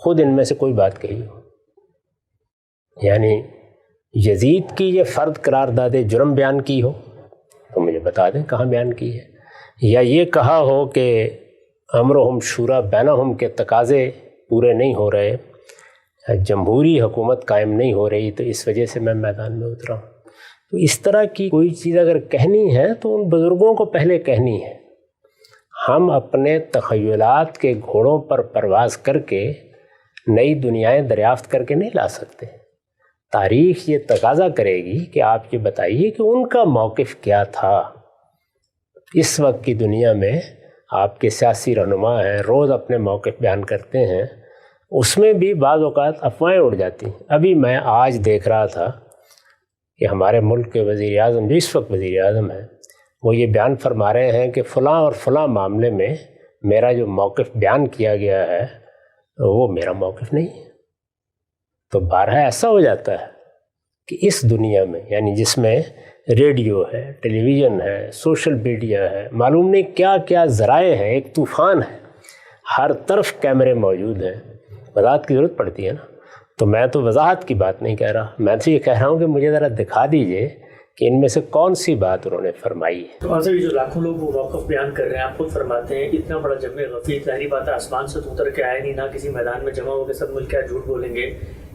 خود ان میں سے کوئی بات کہی ہو، یعنی یزید کی یہ فرد قرار داد جرم بیان کی ہو تو مجھے بتا دیں کہاں بیان کی ہے، یا یہ کہا ہو کہ امرہم شورا بینہم کے تقاضے پورے نہیں ہو رہے، جمہوری حکومت قائم نہیں ہو رہی تو اس وجہ سے میں میدان میں اترا ہوں۔ تو اس طرح کی کوئی چیز اگر کہنی ہے تو ان بزرگوں کو پہلے کہنی ہے۔ ہم اپنے تخیلات کے گھوڑوں پر پرواز کر کے نئی دنیایں دریافت کر کے نہیں لا سکتے۔ تاریخ یہ تقاضا کرے گی کہ آپ یہ بتائیے کہ ان کا موقف کیا تھا۔ اس وقت کی دنیا میں آپ کے سیاسی رہنما ہیں، روز اپنے موقف بیان کرتے ہیں، اس میں بھی بعض اوقات افواہیں اڑ جاتی ہیں۔ ابھی میں آج دیکھ رہا تھا کہ ہمارے ملک کے وزیر اعظم جو اس وقت وزیر اعظم ہیں وہ یہ بیان فرما رہے ہیں کہ فلاں اور فلاں معاملے میں میرا جو موقف بیان کیا گیا ہے وہ میرا موقف نہیں ہے۔ تو بارہا ایسا ہو جاتا ہے کہ اس دنیا میں، یعنی جس میں ریڈیو ہے، ٹیلی ویژن ہے، سوشل میڈیا ہے، معلوم نہیں کیا کیا ذرائع ہیں، ایک طوفان ہے، ہر طرف کیمرے موجود ہیں، وضاحت کی ضرورت پڑتی ہے نا۔ تو میں تو وضاحت کی بات نہیں کہہ رہا، میں تو یہ کہہ رہا ہوں کہ مجھے ذرا دکھا دیجئے کہ ان میں سے کون سی بات انہوں نے فرمائی ہے۔ تو آج جو لاکھوں لوگ وہ موقف بیان کر رہے ہیں، آپ خود فرماتے ہیں اتنا بڑا جمع غفیر، ظاہری بات ہے آسمان سے تو اتر کے آئے نہیں، نہ کسی میدان میں جمع ہو کے سب مل کے جھوٹ بولیں گے۔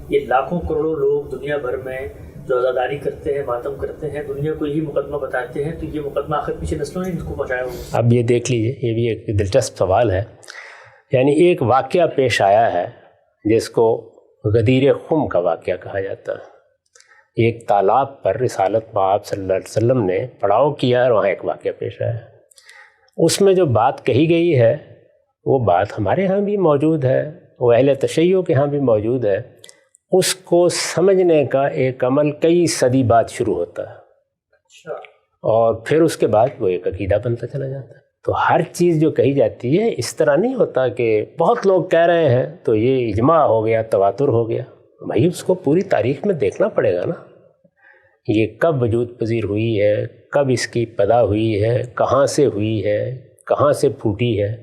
یہ لاکھوں کروڑوں لوگ دنیا بھر میں جو عزاداری کرتے ہیں، ماتم کرتے ہیں، دنیا کو یہی مقدمہ بتاتے ہیں، تو یہ مقدمہ آخر پیچھے نسلوں نے ان کو پہنچایا ہوگا۔ اب یہ دیکھ لیجئے، یہ بھی ایک دلچسپ سوال ہے۔ یعنی ایک واقعہ پیش آیا ہے جس کو غدیر خم کا واقعہ کہا جاتا ہے۔ ایک تالاب پر رسالت مآب صلی اللہ علیہ وسلم نے پڑاؤ کیا اور وہاں ایک واقعہ پیش آیا ہے۔ اس میں جو بات کہی گئی ہے وہ بات ہمارے ہاں بھی موجود ہے، وہ اہل تشیع کے ہاں بھی موجود ہے۔ اس کو سمجھنے کا ایک عمل کئی صدی بعد شروع ہوتا ہے اور پھر اس کے بعد وہ ایک عقیدہ بنتا چلا جاتا ہے۔ تو ہر چیز جو کہی جاتی ہے اس طرح نہیں ہوتا کہ بہت لوگ کہہ رہے ہیں تو یہ اجماع ہو گیا، تواتر ہو گیا۔ بھائی اس کو پوری تاریخ میں دیکھنا پڑے گا نا، یہ کب وجود پذیر ہوئی ہے، کب اس کی پیدا ہوئی ہے، کہاں سے ہوئی ہے، کہاں سے پھوٹی ہے،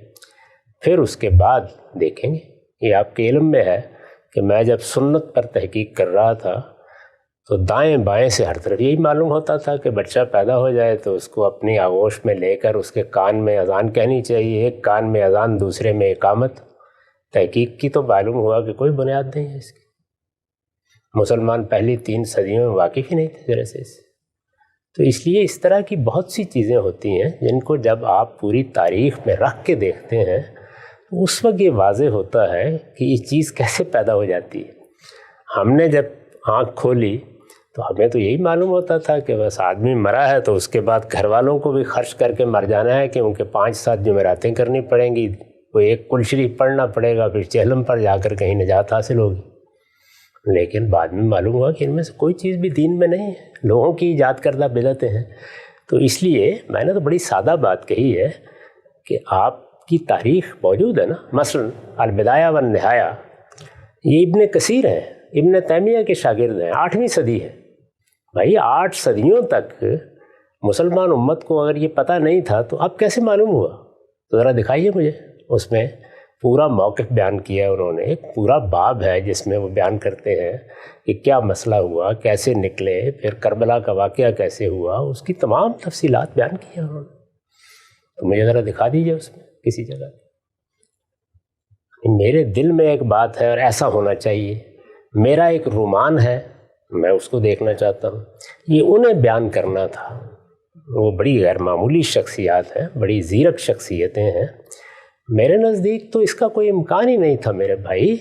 پھر اس کے بعد دیکھیں گے۔ یہ آپ کے علم میں ہے کہ میں جب سنت پر تحقیق کر رہا تھا تو دائیں بائیں سے ہر طرف یہی معلوم ہوتا تھا کہ بچہ پیدا ہو جائے تو اس کو اپنی آغوش میں لے کر اس کے کان میں اذان کہنی چاہیے، ایک کان میں اذان دوسرے میں اقامت۔ تحقیق کی تو معلوم ہوا کہ کوئی بنیاد نہیں ہے اس کی۔ مسلمان پہلی 3 صدیوں میں واقف ہی نہیں تھے ذرا سے اس سے۔ تو اس لیے اس طرح کی بہت سی چیزیں ہوتی ہیں جن کو جب آپ پوری تاریخ میں رکھ کے دیکھتے ہیں تو اس وقت یہ واضح ہوتا ہے کہ یہ چیز کیسے پیدا ہو جاتی ہے۔ ہم نے جب آنکھ کھولی تو ہمیں تو یہی معلوم ہوتا تھا کہ بس آدمی مرا ہے تو اس کے بعد گھر والوں کو بھی خرچ کر کے مر جانا ہے، کہ ان کے 5-7 جمعراتیں کرنی پڑیں گی، وہ ایک کل شریف پڑھنا پڑے گا، پھر چہلم پر جا کر کہیں نجات حاصل ہوگی۔ لیکن بعد میں معلوم ہوا کہ ان میں سے کوئی چیز بھی دین میں نہیں ہے، لوگوں کی ایجاد کردہ بدعتیں ہیں۔ تو اس لیے میں نے تو بڑی سادہ بات کہی ہے کہ آپ کی تاریخ موجود ہے نا۔ مثلا البدایہ والنہایہ یہ ابن کثیر ہیں، ابن تیمیہ کے شاگرد ہیں، 8ویں صدی ہے۔ بھائی 8 صدیوں تک مسلمان امت کو اگر یہ پتہ نہیں تھا تو اب کیسے معلوم ہوا؟ تو ذرا دکھائیے مجھے۔ اس میں پورا موقف بیان کیا ہے انہوں نے، ایک پورا باب ہے جس میں وہ بیان کرتے ہیں کہ کیا مسئلہ ہوا، کیسے نکلے، پھر کربلا کا واقعہ کیسے ہوا، اس کی تمام تفصیلات بیان کی ہیں انہوں نے۔ تو مجھے ذرا دکھا دیجیے اس میں کسی جگہ۔ میرے دل میں ایک بات ہے اور ایسا ہونا چاہیے، میرا ایک رومان ہے، میں اس کو دیکھنا چاہتا ہوں، یہ انہیں بیان کرنا تھا۔ وہ بڑی غیر معمولی شخصیات ہیں، بڑی زیرک شخصیتیں ہیں۔ میرے نزدیک تو اس کا کوئی امکان ہی نہیں تھا میرے بھائی۔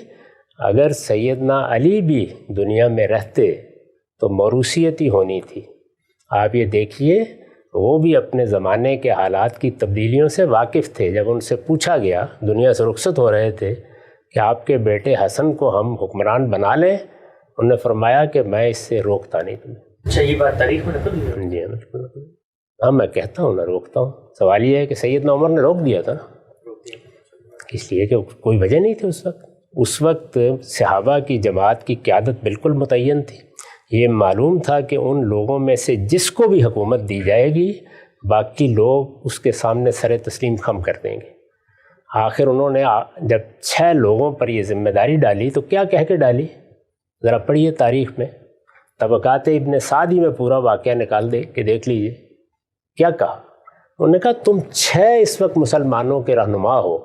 اگر سیدنا علی بھی دنیا میں رہتے تو موروثیت ہی ہونی تھی۔ آپ یہ دیکھیے وہ بھی اپنے زمانے کے حالات کی تبدیلیوں سے واقف تھے۔ جب ان سے پوچھا گیا، دنیا سے رخصت ہو رہے تھے، کہ آپ کے بیٹے حسن کو ہم حکمران بنا لیں، انہوں نے فرمایا کہ میں اس سے روکتا نہیں تمہیں۔ اچھا، یہ بات تاریخ میں نقل ہوئی ہے؟ جی بالکل۔ ہاں میں کہتا ہوں، نہ روکتا ہوں۔ سوال یہ ہے کہ سیدنا عمر نے روک دیا تھا نا، اس لیے کہ کوئی وجہ نہیں تھی اس وقت صحابہ کی جماعت کی قیادت بالکل متعین تھی۔ یہ معلوم تھا کہ ان لوگوں میں سے جس کو بھی حکومت دی جائے گی باقی لوگ اس کے سامنے سر تسلیم خم کر دیں گے۔ آخر انہوں نے جب 6 لوگوں پر یہ ذمہ داری ڈالی تو کیا کہہ کے ڈالی؟ ذرا پڑھیے تاریخ میں، طبقات ابن سعدی میں پورا واقعہ نکال دے کہ دیکھ لیجئے کیا کہا۔ انہوں نے کہا تم 6 اس وقت مسلمانوں کے رہنما ہو،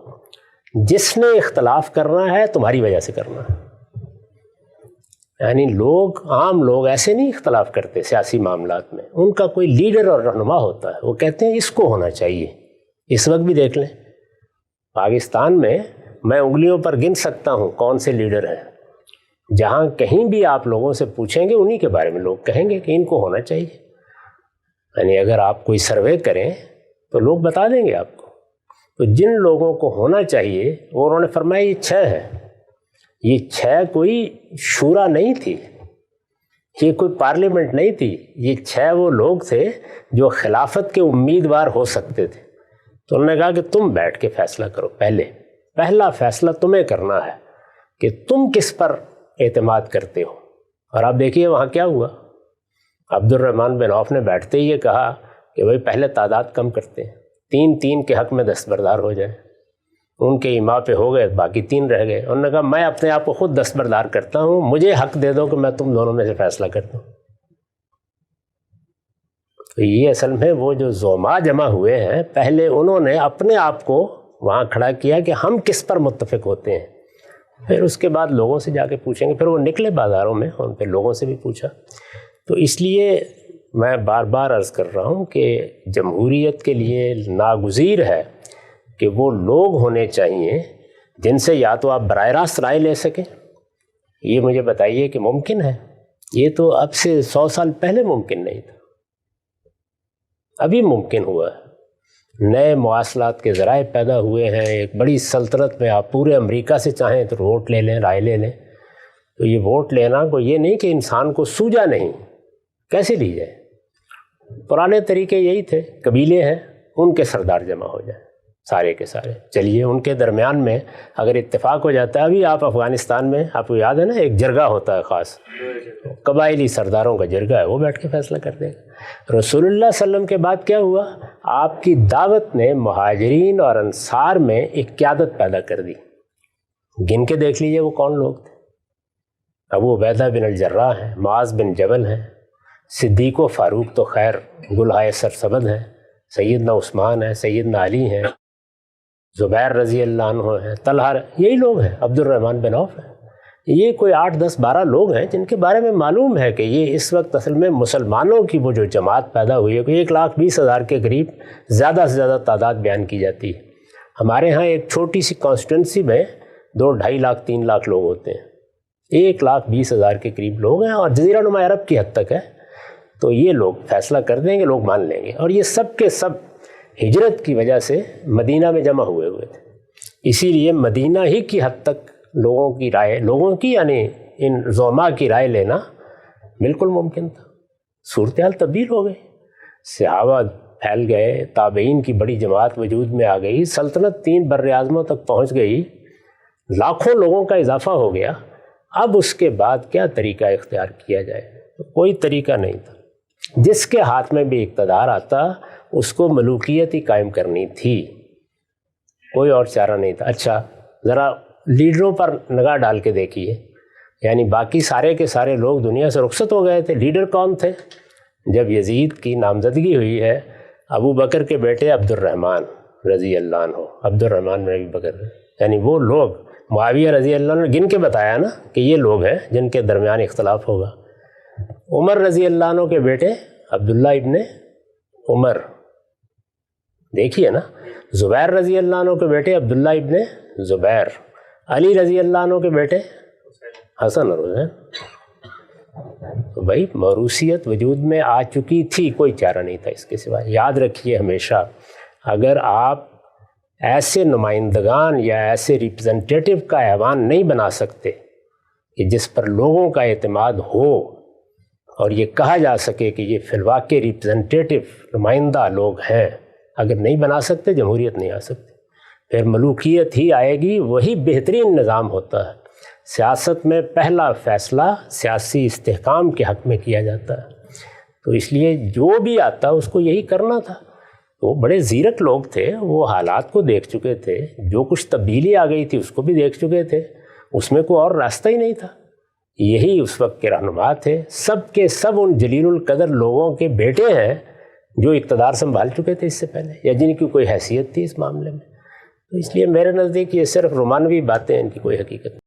جس نے اختلاف کرنا ہے تمہاری وجہ سے کرنا ہے۔ یعنی عام لوگ ایسے نہیں اختلاف کرتے سیاسی معاملات میں، ان کا کوئی لیڈر اور رہنما ہوتا ہے، وہ کہتے ہیں اس کو ہونا چاہیے۔ اس وقت بھی دیکھ لیں پاکستان میں میں انگلیوں پر گن سکتا ہوں کون سے لیڈر ہیں، جہاں کہیں بھی آپ لوگوں سے پوچھیں گے انہی کے بارے میں لوگ کہیں گے کہ ان کو ہونا چاہیے۔ یعنی اگر آپ کوئی سروے کریں تو لوگ بتا دیں گے آپ کو۔ تو جن لوگوں کو ہونا چاہیے وہ انہوں نے فرمایا یہ 6 ہیں۔ یہ 6 کوئی شورا نہیں تھی، یہ کوئی پارلیمنٹ نہیں تھی، یہ 6 وہ لوگ تھے جو خلافت کے امیدوار ہو سکتے تھے۔ تو انہوں نے کہا کہ تم بیٹھ کے فیصلہ کرو، پہلا فیصلہ تمہیں کرنا ہے کہ تم کس پر اعتماد کرتے ہو۔ اور آپ دیکھیے وہاں کیا ہوا، عبد الرحمن بن عوف نے بیٹھتے ہی یہ کہا کہ بھائی پہلے تعداد کم کرتے ہیں، 3 کے حق میں دستبردار ہو جائے۔ ان کے ایما پہ ہو گئے، باقی 3 رہ گئے۔ انہوں نے کہا میں اپنے آپ کو خود دستبردار کرتا ہوں، مجھے حق دے دو کہ میں تم دونوں میں سے فیصلہ کرتا ہوں۔ تو یہ اصل میں وہ جو زعماء جمع ہوئے ہیں، پہلے انہوں نے اپنے آپ کو وہاں کھڑا کیا کہ ہم کس پر متفق ہوتے ہیں، پھر اس کے بعد لوگوں سے جا کے پوچھیں گے۔ پھر وہ نکلے بازاروں میں، ان پہ لوگوں سے بھی پوچھا۔ تو اس لیے میں بار بار عرض کر رہا ہوں کہ جمہوریت کے لیے ناگزیر ہے کہ وہ لوگ ہونے چاہیے جن سے یا تو آپ براہ راست رائے لے سکیں۔ یہ مجھے بتائیے کہ ممکن ہے؟ یہ تو اب سے 100 سال پہلے ممکن نہیں تھا، ابھی ممکن ہوا ہے۔ نئے مواصلات کے ذرائع پیدا ہوئے ہیں، ایک بڑی سلطنت میں آپ پورے امریکہ سے چاہیں تو ووٹ لے لیں، رائے لے لیں۔ تو یہ ووٹ لینا کو یہ نہیں کہ انسان کو سوجا نہیں، کیسے لی جائے؟ پرانے طریقے یہی تھے، قبیلے ہیں ان کے سردار جمع ہو جائیں سارے کے سارے، چلیے ان کے درمیان میں اگر اتفاق ہو جاتا ہے۔ ابھی آپ افغانستان میں آپ کو یاد ہے نا، ایک جرگہ ہوتا ہے خاص، قبائلی سرداروں کا جرگہ ہے، وہ بیٹھ کے فیصلہ کر دے گا۔ رسول اللہ صلی اللہ علیہ وسلم کے بعد کیا ہوا؟ آپ کی دعوت نے مہاجرین اور انصار میں ایک قیادت پیدا کر دی۔ گن کے دیکھ لیجئے وہ کون لوگ تھے۔ ابو عبیدہ بن الجراح ہیں، معاذ بن جبل ہیں، صدیق و فاروق تو خیر گلہائے سرسبد ہیں، سیدنا عثمان ہیں، سیدنا علی ہیں، زبیر رضی اللہ عنہ ہیں، طلحہ، یہی لوگ ہیں، عبد الرحمن بن عوف ہیں۔ یہ کوئی 8 10 12 لوگ ہیں جن کے بارے میں معلوم ہے کہ یہ اس وقت اصل میں مسلمانوں کی وہ جو جماعت پیدا ہوئی ہے، کوئی 1,20,000 کے قریب زیادہ سے زیادہ تعداد بیان کی جاتی ہے۔ ہمارے ہاں ایک چھوٹی سی کانسٹیٹنسی میں 2-2.5 لاکھ 3 لاکھ لوگ ہوتے ہیں، 1,20,000 کے قریب لوگ ہیں، اور جزیرہ نما عرب کی حد تک ہے۔ تو یہ لوگ فیصلہ کر دیں گے، لوگ مان لیں گے، اور یہ سب کے سب ہجرت کی وجہ سے مدینہ میں جمع ہوئے تھے۔ اسی لیے مدینہ ہی کی حد تک لوگوں کی رائے، لوگوں کی یعنی ان زعماء کی رائے لینا بالکل ممکن تھا۔ صورتحال تبدیل ہو گئی، صحابہ پھیل گئے، تابعین کی بڑی جماعت وجود میں آ گئی، سلطنت 3 بر اعظموں تک پہنچ گئی، لاکھوں لوگوں کا اضافہ ہو گیا۔ اب اس کے بعد کیا طریقہ اختیار کیا جائے؟ کوئی طریقہ نہیں تھا۔ جس کے ہاتھ میں بھی اقتدار آتا اس کو ملوکیت ہی قائم کرنی تھی، کوئی اور چارہ نہیں تھا۔ اچھا ذرا لیڈروں پر نگاہ ڈال کے دیکھیے، یعنی باقی سارے کے سارے لوگ دنیا سے رخصت ہو گئے تھے، لیڈر کون تھے؟ جب یزید کی نامزدگی ہوئی ہے، ابو بکر کے بیٹے عبد الرحمن رضی اللہ عنہ، عبد الرحمن بن ابی بکر، یعنی وہ لوگ معاویہ رضی اللہ عنہ نے گن کے بتایا نا کہ یہ لوگ ہیں جن کے درمیان اختلاف ہوگا۔ عمر رضی اللہ عنہ کے بیٹے عبداللہ ابن عمر، دیکھیے نا، زبیر رضی اللہ عنہ کے بیٹے عبداللہ ابن زبیر، علی رضی اللہ عنہ کے بیٹے حسن اور حسین۔ تو بھائی موروثیت وجود میں آ چکی تھی، کوئی چارہ نہیں تھا اس کے سوا۔ یاد رکھیے ہمیشہ، اگر آپ ایسے نمائندگان یا ایسے ریپرزنٹیٹیو کا ایوان نہیں بنا سکتے کہ جس پر لوگوں کا اعتماد ہو اور یہ کہا جا سکے کہ یہ فی الواقع ریپرزنٹیٹیو نمائندہ لوگ ہیں، اگر نہیں بنا سکتے جمہوریت نہیں آ سکتی، پھر ملوکیت ہی آئے گی۔ وہی بہترین نظام ہوتا ہے۔ سیاست میں پہلا فیصلہ سیاسی استحکام کے حق میں کیا جاتا ہے، تو اس لیے جو بھی آتا اس کو یہی کرنا تھا۔ وہ بڑے زیرک لوگ تھے، وہ حالات کو دیکھ چکے تھے، جو کچھ تبدیلی آ گئی تھی اس کو بھی دیکھ چکے تھے، اس میں کوئی اور راستہ ہی نہیں تھا۔ یہی اس وقت کے رہنما تھے، سب کے سب ان جلیل القدر لوگوں کے بیٹے ہیں جو اقتدار سنبھال چکے تھے اس سے پہلے، یا جن کی کوئی حیثیت تھی اس معاملے میں۔ تو اس لیے میرے نزدیک یہ صرف رومانوی باتیں ہیں، ان کی کوئی حقیقت نہیں۔